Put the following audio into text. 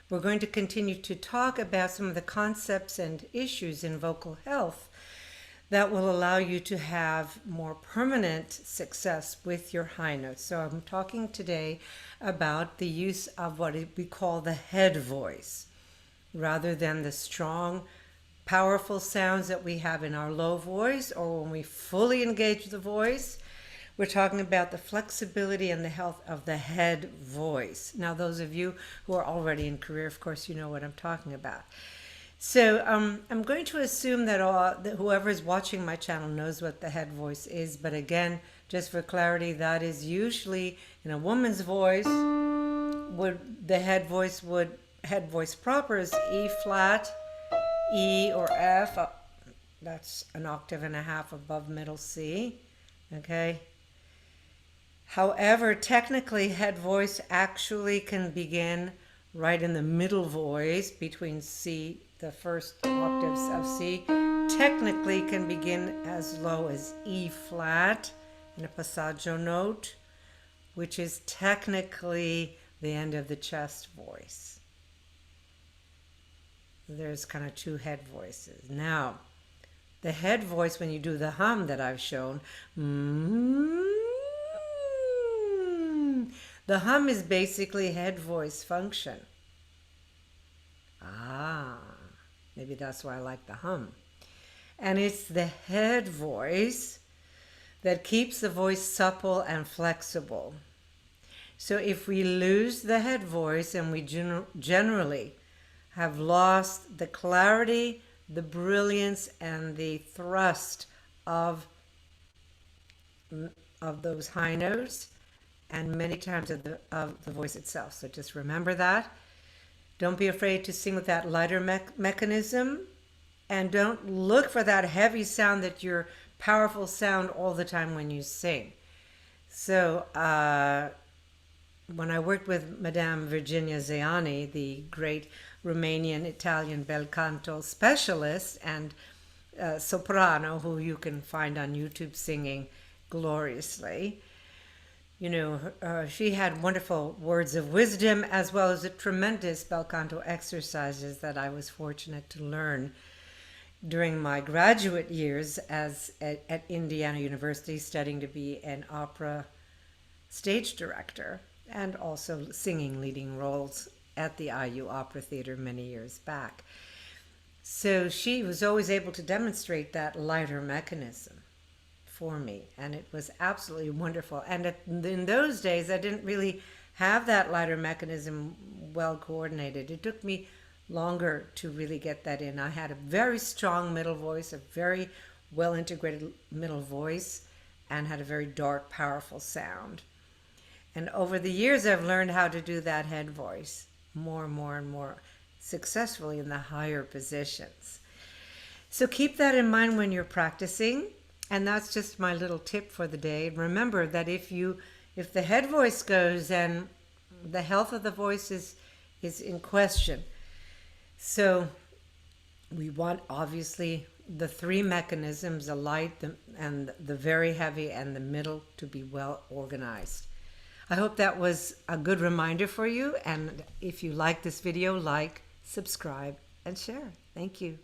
we're going to continue to talk about some of the concepts and issues in vocal health that will allow you to have more permanent success with your high notes. So I'm talking today about the use of what we call the head voice, rather than the strong, powerful sounds that we have in our low voice or when we fully engage the voice. We're talking about the flexibility and the health of the head voice. Now, those of you who are already in career, of course, you know what I'm talking about. So I'm going to assume that whoever is watching my channel knows what the head voice is. But again, just for clarity, that is usually in a woman's voice. Head voice proper is E flat, E or F. That's an octave and a half above middle C. Okay. However, technically, head voice actually can begin right in the middle voice between C, the first octaves of C. Technically can begin as low as E flat in a passaggio note, which is technically the end of the chest voice. There's kind of two head voices. Now, the head voice, when you do the hum that I've shown, the hum is basically head voice function. Maybe that's why I like the hum. And it's the head voice that keeps the voice supple and flexible. So if we lose the head voice, and we generally have lost the clarity, the brilliance, and the thrust of those high notes, and many times of the voice itself. So just remember that. Don't be afraid to sing with that lighter mechanism, and don't look for that heavy sound, that your powerful sound all the time when you sing. So when I worked with Madame Virginia Zeani, the great Romanian-Italian Bel Canto specialist and soprano, who you can find on YouTube singing gloriously, you know, she had wonderful words of wisdom, as well as a tremendous bel canto exercises that I was fortunate to learn during my graduate years at Indiana University, studying to be an opera stage director and also singing leading roles at the IU Opera Theater many years back. So she was always able to demonstrate that lighter mechanism for me, and it was absolutely wonderful. And in those days, I didn't really have that lighter mechanism well coordinated. It took me longer to really get that in. I had a very strong middle voice, a very well integrated middle voice, and had a very dark, powerful sound. And over the years, I've learned how to do that head voice more and more and more successfully in the higher positions. So keep that in mind when you're practicing. And that's just my little tip for the day. Remember that if the head voice goes, then the health of the voice is in question. So we want, obviously, the three mechanisms, the light, and the very heavy, and the middle, to be well organized. I hope that was a good reminder for you. And if you like this video, like, subscribe, and share. Thank you.